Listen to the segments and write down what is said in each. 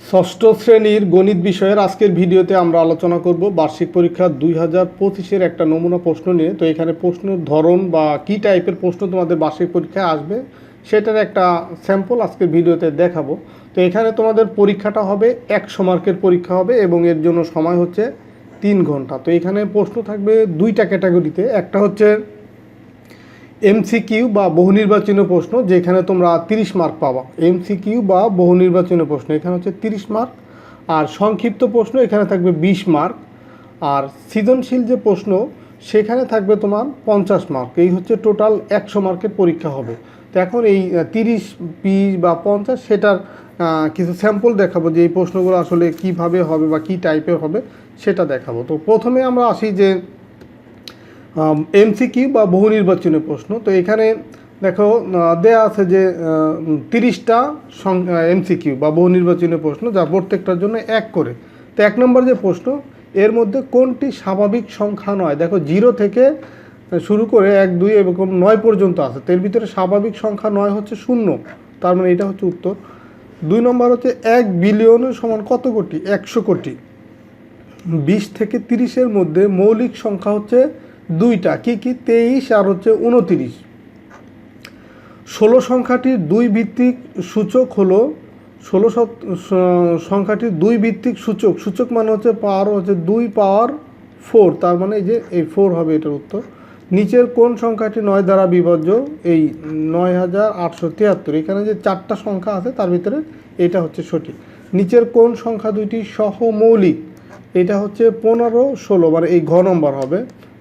ষষ্ঠ শ্রেণীর গণিত বিষয়ের আজকের ভিডিওতে আমরা আলোচনা করব বার্ষিক পরীক্ষা 2025-এর একটা নমুনা প্রশ্ন নিয়ে। তো এখানে প্রশ্নের ধরন বা কী টাইপের প্রশ্ন তোমাদের বার্ষিক পরীক্ষায় আসবে সেটার একটা স্যাম্পল আজকের ভিডিওতে দেখাবো। তো এখানে তোমাদের পরীক্ষাটা হবে 100 মার্কের পরীক্ষা হবে এবং এর জন্য সময় হচ্ছে 3 ঘন্টা। তো এখানে প্রশ্ন থাকবে দুইটা ক্যাটাগরিতে, একটা হচ্ছে এমসিকিউ বা বহু নির্বাচনীয় প্রশ্ন, যেখানে তোমরা 30 মার্ক পাবা। এমসিকিউ বা বহু নির্বাচনীয় প্রশ্ন এখানে হচ্ছে 30 মার্ক, আর সংক্ষিপ্ত প্রশ্ন এখানে থাকবে 20 মার্ক, আর সৃজনশীল যে প্রশ্ন সেখানে থাকবে তোমার 50 মার্ক। এই হচ্ছে টোটাল 100 মার্কের পরীক্ষা হবে। তো এখন এই 30, 20 বা 50 সেটার কিছু স্যাম্পল দেখাবো যে এই প্রশ্নগুলো আসলে কিভাবে হবে বা কী টাইপের হবে সেটা দেখাবো। তো প্রথমে আমরা আসি যে এমসিকিউ বা বহু নির্বাচনী প্রশ্ন। তো এখানে দেখো দেয়া আছে যে 30টা এমসিকিউ বা বহু নির্বাচনী প্রশ্ন, যা প্রত্যেকটার জন্য 1 করে। তো 1 নম্বর যে প্রশ্ন, এর মধ্যে কোনটি স্বাভাবিক সংখ্যা নয়? দেখো 0 থেকে শুরু করে 1, 2 এরকম 9 পর্যন্ত আছে। তো এর ভিতরে স্বাভাবিক সংখ্যা 9 হচ্ছে 0, তার মানে এটা হচ্ছে উত্তর। 2 নম্বর হচ্ছে 1 বিলিয়নের সমান কত কোটি? 100 কোটি। 20 থেকে 30-এর মধ্যে মৌলিক সংখ্যা হচ্ছে 2টা, কি কি? 23 আর হচ্ছে 29। 16 সংখ্যাটির 2 ভিত্তিক সূচক হলো 16 সংখ্যাটির 2 ভিত্তিক সূচক মানে হচ্ছে পাওয়ার হচ্ছে 2 পাওয়ার 4, তার মানে এই যে এই 4 হবে এটার উত্তর। নিচের কোন সংখ্যাটি 9 দ্বারা বিভাজ্য? এই 9873। এখানে যে 4টা সংখ্যা আছে তার ভিতরে এটা হচ্ছে সঠিক। নিচের কোন সংখ্যা দুইটি সহমৌলিক? এটা হচ্ছে 15, 16, মানে এই ঘ নম্বর হবে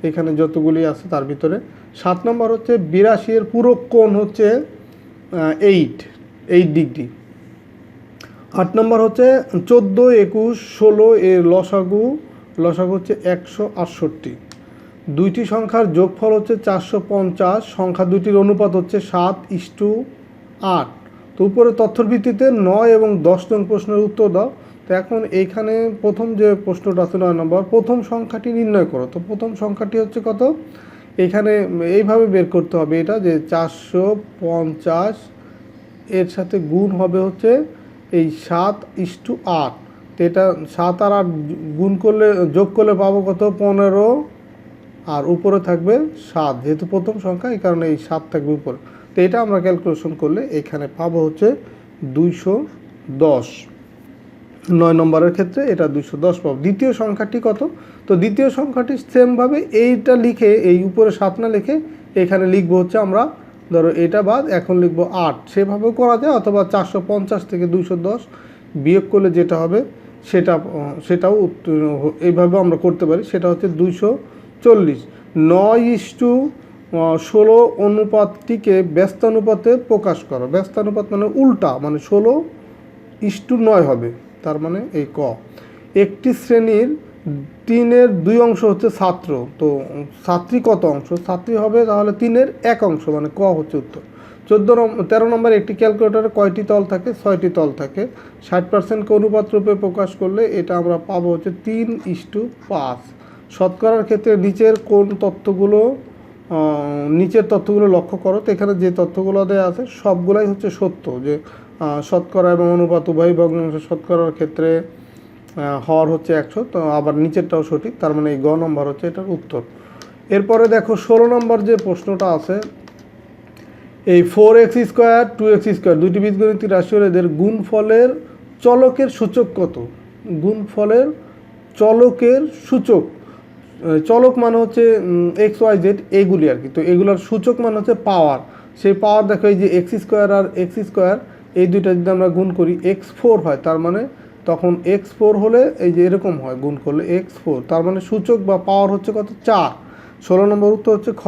এখানে যতগুলি আছে তার ভিতরে। 7 নম্বর হচ্ছে 82 এর পূরক কোণ হচ্ছে 8 ডিগ্রি। 8 নম্বর হচ্ছে 14, 21, 16 এর লসাগু হচ্ছে 168। দুইটি সংখ্যার যোগফল হচ্ছে 450। সংখ্যা দুইটির অনুপাত হচ্ছে 7:8। তো উপরে তথ্যের ভিত্তিতে 9 এবং 10 নং প্রশ্নের উত্তর দাও। তো এখন এইখানে প্রথম যে প্রশ্নটা আছে 9 নম্বর, প্রথম সংখ্যাটি নির্ণয় করো। তো প্রথম সংখ্যাটি হচ্ছে কত? এখানে এইভাবে বের করতে হবে এটা, যে 450 এর সাথে গুণ হবে হচ্ছে এই 7:8। তো এটা 7 আর 8 গুণ করলে যোগ করলে পাবো কত? 15, আর উপরে থাকবে 7, যেহেতু প্রথম সংখ্যা এই কারণে এই 7 থাকবে উপরে। তো এটা আমরা ক্যালকুলেশন করলে এখানে পাবো হচ্ছে 210। 9 নম্বরের ক্ষেত্রে এটা 210 পাবো। দ্বিতীয় সংখ্যাটি কত? তো দ্বিতীয় সংখ্যাটি সেমভাবে এইটা লিখে এই উপরে 7 না লিখে এখানে লিখবো হচ্ছে আমরা, ধরো এটা বাদ, এখন লিখবো 8। সেভাবেও করা যায়, অথবা 450 থেকে 210 বিয়োগ করলে যেটা হবে সেটাও এইভাবেও আমরা করতে পারি। সেটা হচ্ছে 240। 9:16 অনুপাতটিকে ব্যস্তানুপাতে প্রকাশ করো। ব্যস্তানুপাত মানে উল্টা, মানে 16:9 হবে, তার মানে এই ক। একটি শ্রেণীর 3-এর 2 অংশ হচ্ছে ছাত্র, তো ছাত্রী কত অংশ? ছাত্রী হবে তাহলে 3-এর 1 অংশ, মানে ক হচ্ছে উত্তর। 13 নম্বর, একটি ক্যালকুলেটরে কয়টি তল থাকে? 6টি তল থাকে। 60%কে অনুপাত রূপে প্রকাশ করলে এটা আমরা পাবো হচ্ছে 3:5। শতকরার ক্ষেত্রে নিচের তথ্যগুলো লক্ষ্য করো। তো এখানে যে তথ্যগুলো দেওয়া আছে সবগুলাই হচ্ছে সত্য, যে শতকরা এবং অনুপাত উভয় ভগ্নাংশ শতকরার ক্ষেত্রে হর হচ্ছে 100। তো আবার নিচেরটাও সঠিক, তার মানে এই গ নম্বর হচ্ছে এটার উত্তর। এরপরে দেখো 16 নম্বর যে প্রশ্নটা আছে, এই 4x² 2x² দুইটি বীজগণিতিক রাশি হলে এদের গুণফলের চলকের সূচক কত? গুণফলের চলকের সূচক, চলক মানে হচ্ছে XYZ এগুলি আর কি। তো এগুলোর সূচক মানে হচ্ছে পাওয়ার। সেই পাওয়ার দেখো, এই যে x² আর x² এই দুইটা যদি আমরা গুণ করি x4 হয়, তার মানে তখন x4 হলে এই যে এরকম হয়, গুণ করলে x4, তার মানে সূচক বা পাওয়ার হচ্ছে কত? 4। 16 নম্বর উত্তর হচ্ছে খ।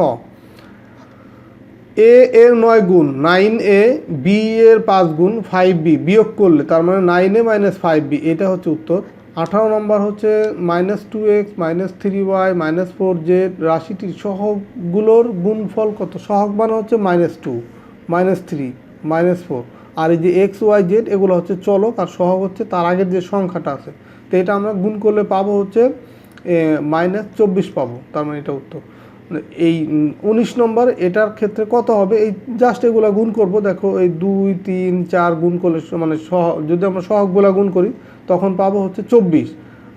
a এর 9 গুণ 9a, b এর 5 গুণ 5b বিয়োগ করলে, তার মানে 9a - 5b, এটা হচ্ছে উত্তর। 18 নম্বর হচ্ছে -2x -3y -4z রাশিটির সহগগুলোর গুণফল কত? সহগ মানে হচ্ছে -2 -3 -4, আর এই যে XYZ এগুলো হচ্ছে চলক, আর সহগ হচ্ছে তার আগের যে সংখ্যাটা আছে। তো এটা আমরা গুণ করলে পাবো হচ্ছে -24 পাবো, তার মানে এটা উত্তর। এই 19 নম্বর এটার ক্ষেত্রে কত হবে, এই জাস্ট এগুলা গুণ করব। দেখো এই 2 3 4 গুণ করলে মানে যদি আমরা সহগগুলা গুণ করি তখন পাবো হচ্ছে 24,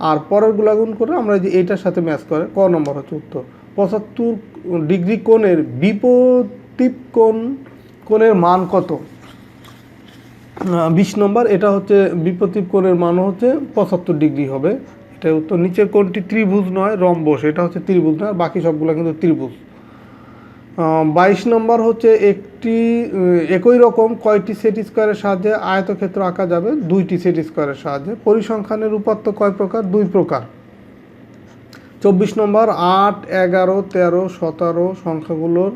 আর পরের গুলা গুণ করে আমরা যে এইটার সাথে ম্যাচ করে ক নম্বর হচ্ছে উত্তর। 75 ডিগ্রি কোণের বিপরীত কোণের মান কত? 20 নম্বর এটা হচ্ছে বিপরীত কোণের মান হচ্ছে 75 ডিগ্রি হবে, এটা উত্তর। নিচের কোণটি ত্রিভুজ নয় রম্বস, এটা হচ্ছে ত্রিভুজ না, বাকি সবগুলো কিন্তু ত্রিভুজ। 22 নম্বর হচ্ছে একই রকম কয়টি সেট স্কোয়ারের সাহায্যে আয়তক্ষেত্র আঁকা যাবে? 2টি সেট স্কোয়ারের সাহায্যে। পরিসংখ্যানের উপাত্ত কয় প্রকার? 2 প্রকার। 24 নম্বর 8 11 13 17 সংখ্যাগুলোর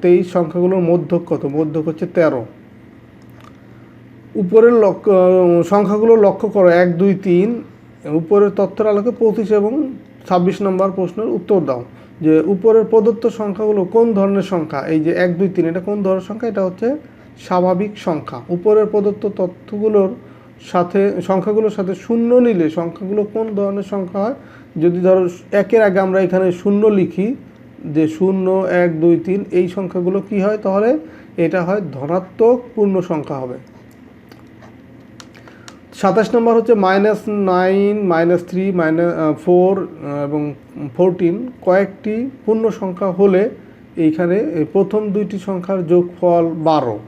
23 সংখ্যাগুলোর মধ্যক কত? মধ্যক হচ্ছে 13। উপরের সংখ্যাগুলো লক্ষ্য করো 1 2 3, উপরের তথ্যের আলোকে 25 এবং 26 নম্বর প্রশ্নের উত্তর দাও। যে উপরের প্রদত্ত সংখ্যাগুলো কোন ধরনের সংখ্যা? এই যে 1 2 3 এটা কোন ধরনের সংখ্যা? এটা হচ্ছে স্বাভাবিক সংখ্যা। উপরের প্রদত্ত সংখ্যাগুলোর সাথে শূন্য নিলে সংখ্যাগুলো কোন ধরনের সংখ্যা হয়? যদি ধরো 1-এর আগে আমরা এখানে শূন্য লিখি, যে 0 1 2 3, এই সংখ্যাগুলো কি হয়? তাহলে এটা হয় ধনাত্মক পূর্ণ সংখ্যা হবে। 27 নম্বর হচ্ছে -9 -3 -4 এবং 14 কয়েকটি পূর্ণ সংখ্যা হলে এইখানে প্রথম দুইটি সংখ্যার যোগফল 12।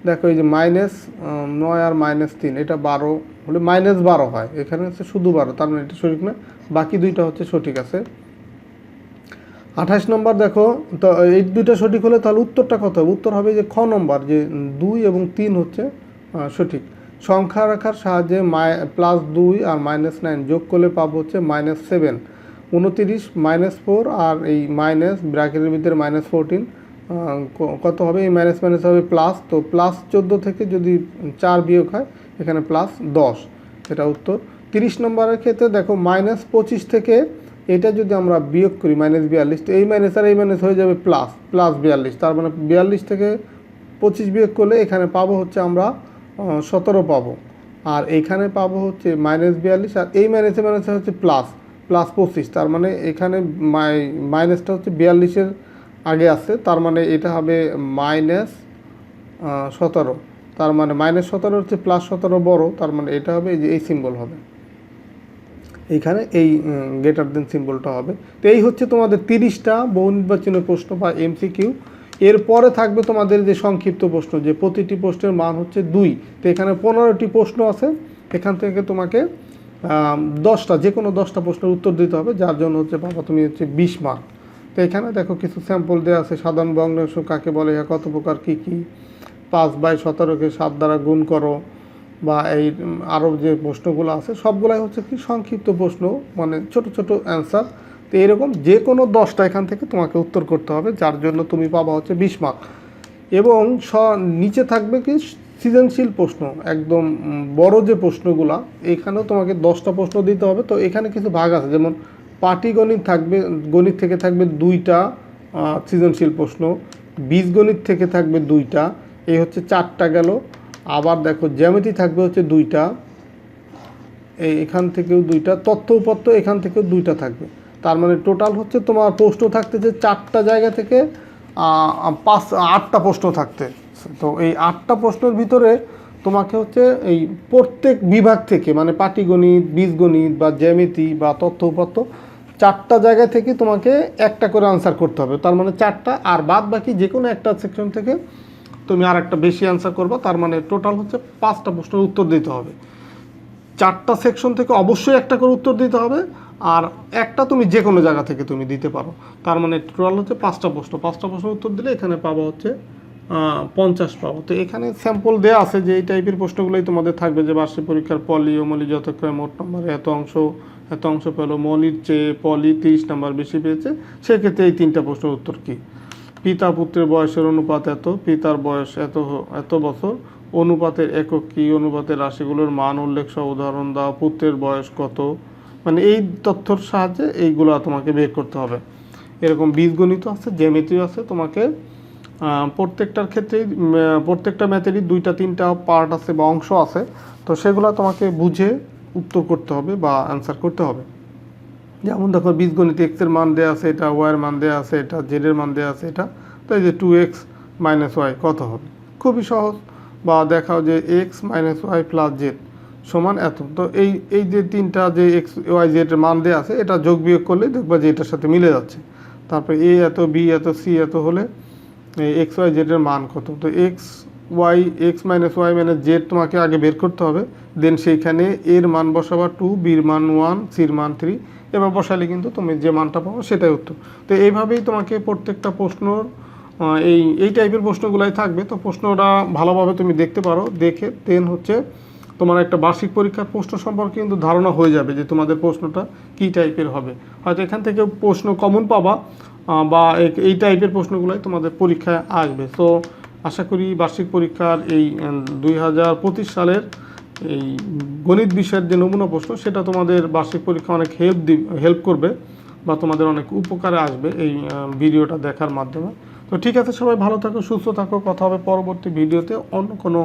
দেখো এই যে -9 আর -3 এটা 12 হলে -12 হয়, এখানে হচ্ছে শুধু 12, তার মানে এটা সঠিক না, বাকি দুইটা হচ্ছে সঠিক আছে। 28 নম্বর দেখো তো এই দুইটা সঠিক হলে তাহলে উত্তরটা কত হবে? উত্তর হবে যে খ নম্বর, যে 2 এবং 3 হচ্ছে সঠিক। সংখ্যা রাখার সাহায্যে +2 আর -9 যোগ করলে পাবো হচ্ছে -7। 29 -4 আর এই মাইনাস ব্র্যাকেটের ভিতরে -14 কত হবে? এই মাইনাস মাইনাস হবে প্লাস, তো +14 থেকে যদি 4 বিয়োগ হয় এখানে +10, এটা উত্তর। 30 নম্বরের ক্ষেত্রে দেখো -25 থেকে এটা যদি আমরা বিয়োগ করি -42, তো এই মাইনাস আর এই মাইনাস হয়ে যাবে +42, তার মানে 42 থেকে 25 বিয়োগ করলে এখানে পাবো হচ্ছে আমরা 17 পাবো, আর এইখানে পাবো হচ্ছে -42, আর এই মাইনাসে মাইনাসে হচ্ছে +25, তার মানে এখানে মাইনাসটা হচ্ছে 42-এর আগে আছে, তার মানে এটা হবে -17, তার মানে -17 হচ্ছে +17 বড়, তার মানে এটা হবে এই সিম্বল হবে এইখানে, এই গ্রেটার দেন সিম্বলটা হবে। তো এই হচ্ছে তোমাদের 30টা বহু নির্বাচনের প্রশ্ন বা MCQ। এরপরে থাকবে তোমাদের যে সংক্ষিপ্ত প্রশ্ন, যে প্রতিটি প্রশ্নের মান হচ্ছে 2। তো এখানে 15টি প্রশ্ন আছে, এখান থেকে তোমাকে 10টা, যে কোনো 10টা প্রশ্নের উত্তর দিতে হবে, যার জন্য হচ্ছে বাবা তুমি হচ্ছে 20 মার্ক। তো এখানে দেখো কিছু স্যাম্পল দেওয়া আছে। সাধারণ ভগ্নাংশ কাকে বলে, কত প্রকার, কী কী, 5/17কে 7 দ্বারা গুণ করো, বা এই আরও যে প্রশ্নগুলো আছে সবগুলাই হচ্ছে কি সংক্ষিপ্ত প্রশ্ন, মানে ছোট ছোট অ্যান্সার। তো এরকম যে কোনো 10টা এখান থেকে তোমাকে উত্তর করতে হবে, যার জন্য তুমি পাবা হচ্ছে 20 মার্ক। এবং নিচে থাকবে কি সৃজনশীল প্রশ্ন, একদম বড় যে প্রশ্নগুলা, এখানেও তোমাকে 10টা প্রশ্ন দিতে হবে। তো এখানে কিছু ভাগ আছে, যেমন পাটিগণিত থাকবে, গণিত থেকে থাকবে 2টা সৃজনশীল প্রশ্ন, বীজগণিত থেকে থাকবে 2টা, এই হচ্ছে 4টা গেল। আবার দেখো জ্যামিতি থাকবে হচ্ছে 2টা, এখান থেকেও 2টা, তথ্য উপাত্ত এখান থেকেও 2টা থাকবে, তার মানে টোটাল হচ্ছে তোমার প্রশ্ন থাকতেছে 4টা জায়গা থেকে 8টা প্রশ্ন থাকতে। তো এই 8টা প্রশ্নের ভিতরে তোমাকে হচ্ছে এই প্রত্যেক বিভাগ থেকে, মানে পাটিগণিত, বীজগণিত বা জ্যামিতি বা তথ্য উপাত্ত, 4টা জায়গা থেকে তোমাকে একটা করে আনসার করতে হবে, তার মানে 4টা, আর বাদ বাকি যে কোনো একটা সেকশন থেকে তুমি আর একটা বেশি অ্যান্সার করবা, তার মানে টোটাল হচ্ছে 5টা প্রশ্নের উত্তর দিতে হবে। 4টা সেকশন থেকে অবশ্যই একটা করে উত্তর দিতে হবে, আর একটা তুমি যে কোনো জায়গা থেকে তুমি দিতে পারো, তার মানে টোটাল হচ্ছে 5টা প্রশ্ন। 5টা প্রশ্নের উত্তর দিলে এখানে পাবো হচ্ছে 50 পাবো। তো এখানে স্যাম্পল দেওয়া আছে যে এই টাইপের প্রশ্নগুলোই তোমাদের থাকবে, যে বার্ষিক পরীক্ষার পলি ও মলি যথাক্রমে মোট নম্বরে এত অংশ পেলো, মলির চেয়ে পলি 30 নম্বর বেশি পেয়েছে, সেক্ষেত্রে এই 3টা প্রশ্নের উত্তর কী? পিতা পুত্রের বয়সের অনুপাত এত, পিতার বয়স এত বছর, অনুপাতের একক কী, অনুপাতের রাশিগুলোর মান উল্লেখ সহ উদাহরণ দাও, পুত্রের বয়স কত, মানে এই তথ্যর সাহায্যে এইগুলো তোমাকে বের করতে হবে। এরকম বীজগণিত আছে, জ্যামিতিও আছে, তোমাকে প্রত্যেকটার ক্ষেত্রেই প্রত্যেকটা ম্যাথেরই 2টা 3টা পার্ট আছে বা অংশ আছে, তো সেগুলো তোমাকে বুঝে উত্তর করতে হবে বা অ্যান্সার করতে হবে। যেমন দেখো বীজগণিত এক্সের মান দেওয়া আছে, এটা ওয়াইয়ের মান দেওয়া আছে, এটা জেডের মান দেওয়া আছে, এটা তো এই যে 2x - y কত হবে, খুবই সহজ। বা দেখাও যে x - y + z সমান এত। তো এই যে তিনটা যে এক্স ওয়াই জেড এর মান দেওয়া আছে, এটা যোগ বিয়োগ করলে দেখবা যে এটার সাথে মিলে যাচ্ছে। তারপরে a এত, b এত, c এত হলে এক্স ওয়াই জেড এর মান কত। তো x - y - z তোমাকে আগে বের করতে হবে, দেন সেইখানে এর মান বসাবা 2, বির মান 1, সির মান 3, এবার বসালে কিন্তু তুমি যে মানটা পাবো সেটাই উত্তর। তো এইভাবেই তোমাকে প্রত্যেকটা প্রশ্নর এই টাইপের প্রশ্নগুলাই থাকবে। তো প্রশ্নটা ভালোভাবে তুমি দেখতে পারো, দেখে দেন হচ্ছে তোমার একটা বার্ষিক পরীক্ষার প্রশ্ন সম্পর্কে কিন্তু ধারণা হয়ে যাবে যে তোমাদের প্রশ্নটা কী টাইপের হবে। হয়তো এখান থেকে প্রশ্ন কমন পাবা, বা এই টাইপের প্রশ্নগুলাই তোমাদের পরীক্ষায় আসবে। তো আশা করি বার্ষিক পরীক্ষার এই 2025 সালের এই গণিত বিষয়ের যে নমুনা প্রশ্ন, সেটা তোমাদের বার্ষিক পরীক্ষা অনেক হেল্প করবে, বা তোমাদের অনেক উপকারে আসবে এই ভিডিওটা দেখার মাধ্যমে। তো ঠিক আছে, সবাই ভালো থাকো, সুস্থ থাকো, কথা হবে পরবর্তী ভিডিওতে অন্য কোনো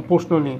প্রশ্ন নিয়ে।